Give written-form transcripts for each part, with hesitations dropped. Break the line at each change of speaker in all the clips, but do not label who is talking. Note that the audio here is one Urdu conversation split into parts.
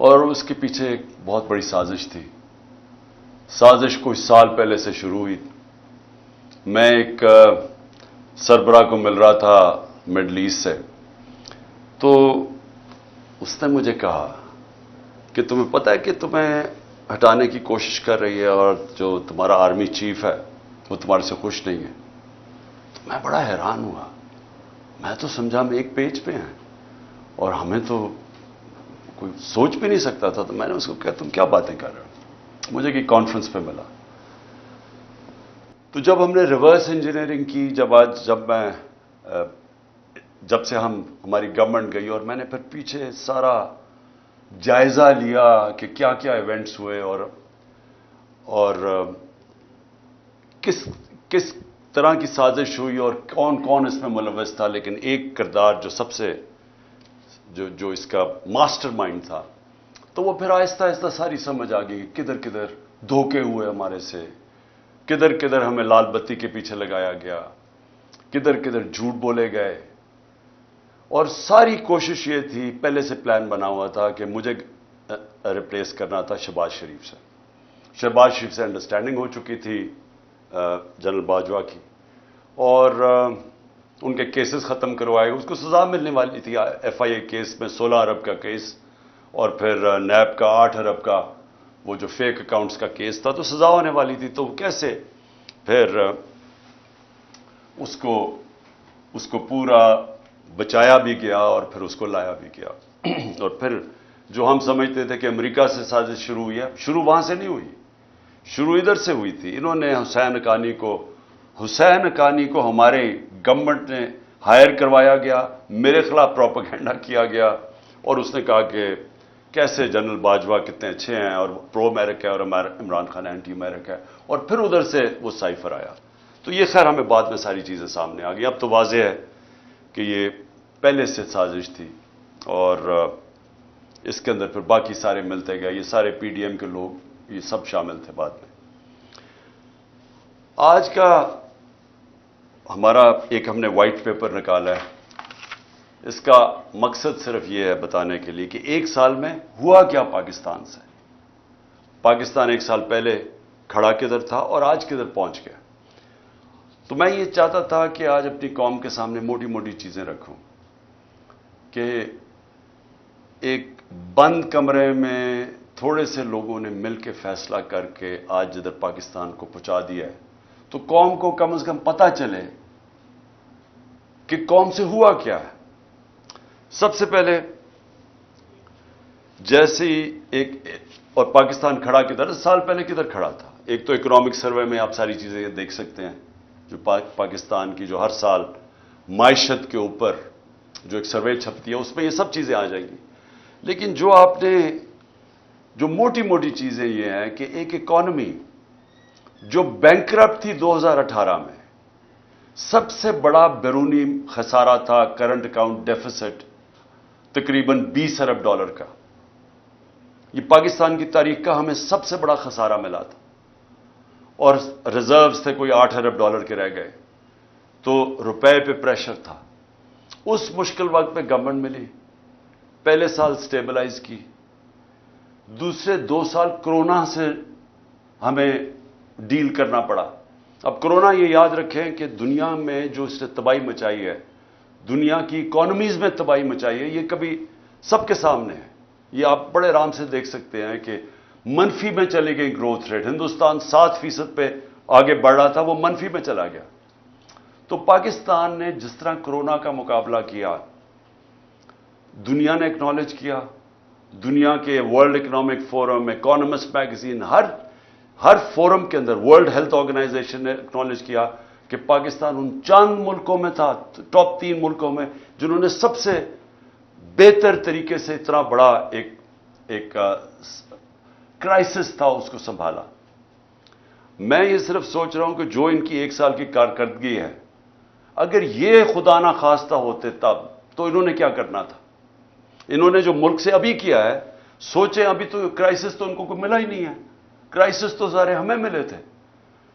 اور اس کے پیچھے ایک بہت بڑی سازش تھی. سازش کچھ سال پہلے سے شروع ہوئی. میں ایک سربراہ کو مل رہا تھا مڈل ایسٹ سے، تو اس نے مجھے کہا کہ تمہیں پتہ ہے کہ تمہیں ہٹانے کی کوشش کر رہی ہے اور جو تمہارا آرمی چیف ہے وہ تمہارے سے خوش نہیں ہے. تو میں بڑا حیران ہوا. میں تو سمجھا ہم ایک پیج پہ ہیں اور ہمیں تو کوئی سوچ بھی نہیں سکتا تھا. تو میں نے اس کو کہا تم کیا باتیں کر رہے ہو. مجھے کہ کانفرنس پہ ملا. تو جب ہم نے ریورس انجینئرنگ کی، جب سے ہماری گورنمنٹ گئی اور میں نے پھر پیچھے سارا جائزہ لیا کہ کیا کیا ایونٹس ہوئے اور کس طرح کی سازش ہوئی اور کون کون اس میں ملوث تھا. لیکن ایک کردار جو سب سے جو اس کا ماسٹر مائنڈ تھا، تو وہ پھر آہستہ آہستہ ساری سمجھ آ گئی. کدھر کدھر دھوکے ہوئے ہمارے سے، کدھر کدھر ہمیں لال بتی کے پیچھے لگایا گیا، کدھر کدھر جھوٹ بولے گئے. اور ساری کوشش یہ تھی، پہلے سے پلان بنا ہوا تھا کہ مجھے ریپلیس کرنا تھا شہباز شریف سے. شہباز شریف سے انڈرسٹینڈنگ ہو چکی تھی جنرل باجوہ کی، اور ان کے کیسز ختم کروائے. اس کو سزا ملنے والی تھی. ایف آئی اے کیس میں 16 ارب کا کیس اور پھر نیب کا 8 ارب کا وہ جو فیک اکاؤنٹس کا کیس تھا، تو سزا ہونے والی تھی. تو کیسے پھر اس کو پورا بچایا بھی گیا اور پھر اس کو لایا بھی گیا. اور پھر جو ہم سمجھتے تھے کہ امریکہ سے سازش شروع ہوئی ہے، شروع وہاں سے نہیں ہوئی، شروع ادھر سے ہوئی تھی. انہوں نے حسین حقانی کو ہمارے گورنمنٹ نے ہائر کروایا گیا، میرے خلاف پروپیگنڈا کیا گیا اور اس نے کہا کہ کیسے جنرل باجوہ کتنے اچھے ہیں اور پرو امریکہ ہے اور عمران خان اینٹی امریکہ ہے. اور پھر ادھر سے وہ سائفر آیا. تو یہ خیر ہمیں بعد میں ساری چیزیں سامنے آ گئی. اب تو واضح ہے کہ یہ پہلے سے سازش تھی اور اس کے اندر پھر باقی سارے ملتے گئے. یہ سارے پی ڈی ایم کے لوگ یہ سب شامل تھے بعد میں. آج کا ہمارا ہم نے وائٹ پیپر نکالا ہے. اس کا مقصد صرف یہ ہے بتانے کے لیے کہ ایک سال میں ہوا کیا پاکستان سے. پاکستان ایک سال پہلے کھڑا کدھر تھا اور آج کدھر پہنچ گیا. تو میں یہ چاہتا تھا کہ آج اپنی قوم کے سامنے موٹی موٹی چیزیں رکھوں کہ ایک بند کمرے میں تھوڑے سے لوگوں نے مل کے فیصلہ کر کے آج جدھر پاکستان کو پہنچا دیا ہے، تو قوم کو کم از کم پتہ چلے کہ قوم سے ہوا کیا ہے. سب سے پہلے جیسے اور پاکستان کھڑا کدھر، سال پہلے کدھر کھڑا تھا. ایک تو اکنامک سروے میں آپ ساری چیزیں دیکھ سکتے ہیں جو پاکستان کی جو ہر سال معیشت کے اوپر جو ایک سروے چھپتی ہے، اس میں یہ سب چیزیں آ جائیں گی. لیکن جو موٹی موٹی چیزیں یہ ہیں کہ ایک اکانومی جو بینکرپٹ تھی 2018 میں، سب سے بڑا بیرونی خسارہ تھا کرنٹ اکاؤنٹ ڈیفیسٹ تقریباً 20 ارب ڈالر کا. یہ پاکستان کی تاریخ کا ہمیں سب سے بڑا خسارہ ملا تھا اور ریزروز تھے کوئی 8 ارب ڈالر کے رہ گئے. تو روپے پہ پریشر تھا. اس مشکل وقت پہ گورنمنٹ ملی، پہلے سال سٹیبلائز کی، دوسرے 2 سال کرونا سے ہمیں ڈیل کرنا پڑا. اب کرونا یہ یاد رکھیں کہ دنیا میں جو اس نے تباہی مچائی ہے، دنیا کی اکانومیز میں تباہی مچائی ہے، یہ کبھی سب کے سامنے ہے. یہ آپ بڑے آرام سے دیکھ سکتے ہیں کہ منفی میں چلی گئی گروتھ ریٹ. ہندوستان 7% پہ آگے بڑھ رہا تھا، وہ منفی میں چلا گیا. تو پاکستان نے جس طرح کرونا کا مقابلہ کیا، دنیا نے اکنالج کیا. دنیا کے world economic forum, economist magazine, ہر فورم کے اندر ورلڈ ہیلتھ آرگنائزیشن نے اکنالج کیا کہ پاکستان ان چند ملکوں میں تھا، ٹاپ 3 ملکوں میں، جنہوں نے سب سے بہتر طریقے سے اتنا بڑا ایک کرائسس تھا اس کو سنبھالا. میں یہ صرف سوچ رہا ہوں کہ جو ان کی 1 سال کی کارکردگی ہے، اگر یہ خدا نہ خواستہ ہوتے تب تو انہوں نے کیا کرنا تھا. انہوں نے جو ملک سے ابھی کیا ہے، سوچیں ابھی تو کرائسس تو ان کو کوئی ملا ہی نہیں ہے. کرائسس تو سارے ہمیں ملے تھے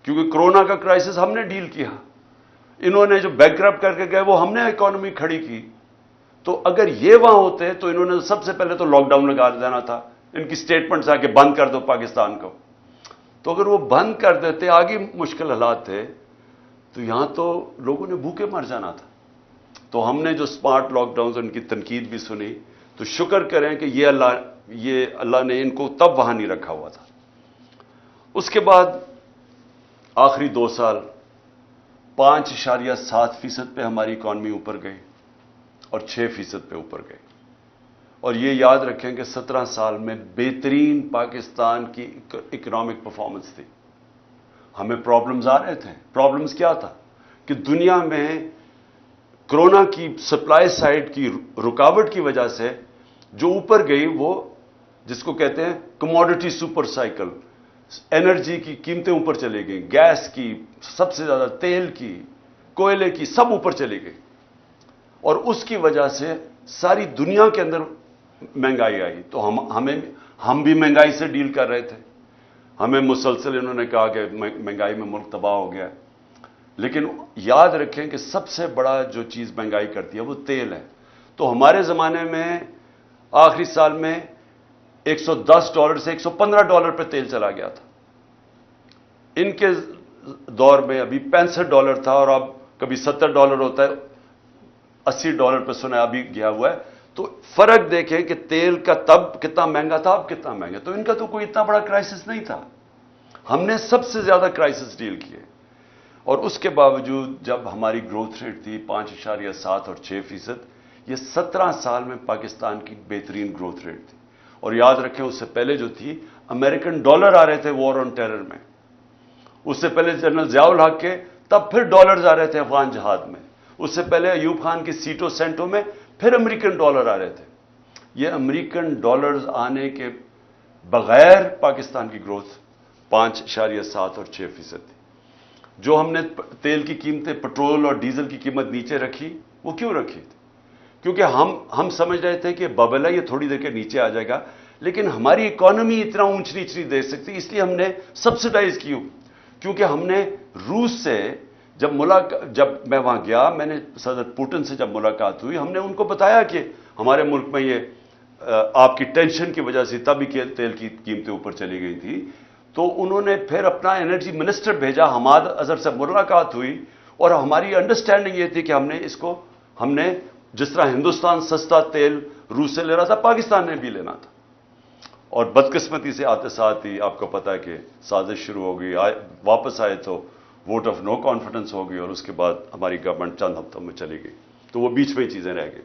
کیونکہ کرونا کا کرائسس ہم نے ڈیل کیا. انہوں نے جو بینکرپٹ کر کے گئے وہ ہم نے اکانومی کھڑی کی. تو اگر یہ وہاں ہوتے تو انہوں نے سب سے پہلے تو لاک ڈاؤن لگا دینا تھا. ان کی سٹیٹمنٹس آ کے بند کر دو پاکستان کو. تو اگر وہ بند کر دیتے, آگے مشکل حالات تھے, تو یہاں تو لوگوں نے بھوکے مر جانا تھا. تو ہم نے جو اسمارٹ لاک ڈاؤن ان کی تنقید بھی سنی, تو شکر کریں کہ یہ اللہ نے ان کو تب وہاں نہیں رکھا ہوا تھا. اس کے بعد آخری 2 سال 5.7% پہ ہماری اکانومی اوپر گئی اور 6% پہ اوپر گئی. اور یہ یاد رکھیں کہ 17 سال میں بہترین پاکستان کی اکنامک پرفارمنس تھی. ہمیں پرابلمز آ رہے تھے. پرابلمز کیا تھا کہ دنیا میں کرونا کی سپلائی سائڈ کی رکاوٹ کی وجہ سے جو اوپر گئی, وہ جس کو کہتے ہیں کموڈٹی سپر سائیکل, انرجی کی قیمتیں اوپر چلی گئیں, گیس کی سب سے زیادہ, تیل کی, کوئلے کی, سب اوپر چلی گئی. اور اس کی وجہ سے ساری دنیا کے اندر مہنگائی آئی. تو ہم بھی مہنگائی سے ڈیل کر رہے تھے. ہمیں مسلسل انہوں نے کہا کہ مہنگائی میں ملک تباہ ہو گیا. لیکن یاد رکھیں کہ سب سے بڑا جو چیز مہنگائی کرتی ہے وہ تیل ہے. تو ہمارے زمانے میں آخری سال میں $110 سے $115 پہ تیل چلا گیا تھا. ان کے دور میں ابھی $65 تھا, اور اب کبھی $70 ہوتا ہے, $80 پہ سنا ابھی گیا ہوا ہے. تو فرق دیکھیں کہ تیل کا تب کتنا مہنگا تھا, اب کتنا مہنگا. تو ان کا تو کوئی اتنا بڑا کرائسس نہیں تھا. ہم نے سب سے زیادہ کرائسس ڈیل کیے. اور اس کے باوجود جب ہماری گروتھ ریٹ تھی 5.7 اور 6%, یہ 17 سال میں پاکستان کی بہترین گروتھ ریٹ تھی. اور یاد رکھیں اس سے پہلے جو تھی, امریکن ڈالر آ رہے تھے وار آن ٹیرر میں. اس سے پہلے جنرل ضیاء الحق کے تب پھر ڈالرز آ رہے تھے افغان جہاد میں. اس سے پہلے ایوب خان کی سیٹوں سینٹوں میں پھر امریکن ڈالر آ رہے تھے. یہ امریکن ڈالرز آنے کے بغیر پاکستان کی گروتھ 5.7 اور 6% تھی. جو ہم نے تیل کی قیمتیں, پٹرول اور ڈیزل کی قیمت نیچے رکھی, وہ کیوں رکھی تھی؟ کیونکہ ہم سمجھ رہے تھے کہ ببل ہے, یہ تھوڑی دیر کے نیچے آ جائے گا, لیکن ہماری اکانومی اتنا اونچ نیچ نہیں دے سکتی, اس لیے ہم نے سبسڈائز کی. کیونکہ ہم نے روس سے جب میں وہاں گیا, میں نے صدر پوٹن سے جب ملاقات ہوئی, ہم نے ان کو بتایا کہ ہمارے ملک میں یہ آپ کی ٹینشن کی وجہ سے تبھی تیل کی قیمتیں اوپر چلی گئی تھی. تو انہوں نے پھر اپنا انرجی منسٹر بھیجا, حماد اظہر سے ملاقات ہوئی, اور ہماری انڈرسٹینڈنگ یہ تھی کہ ہم نے جس طرح ہندوستان سستا تیل روس سے لے رہا تھا, پاکستان نے بھی لینا تھا. اور بدقسمتی سے آتے ساتھ ہی آپ کو پتا ہے کہ سازش شروع ہو گئی. واپس آئے تو ووٹ آف نو کانفیڈنس ہو گئی, اور اس کے بعد ہماری گورنمنٹ چند ہفتوں میں چلی گئی. تو وہ بیچ میں ہی چیزیں رہ گئی.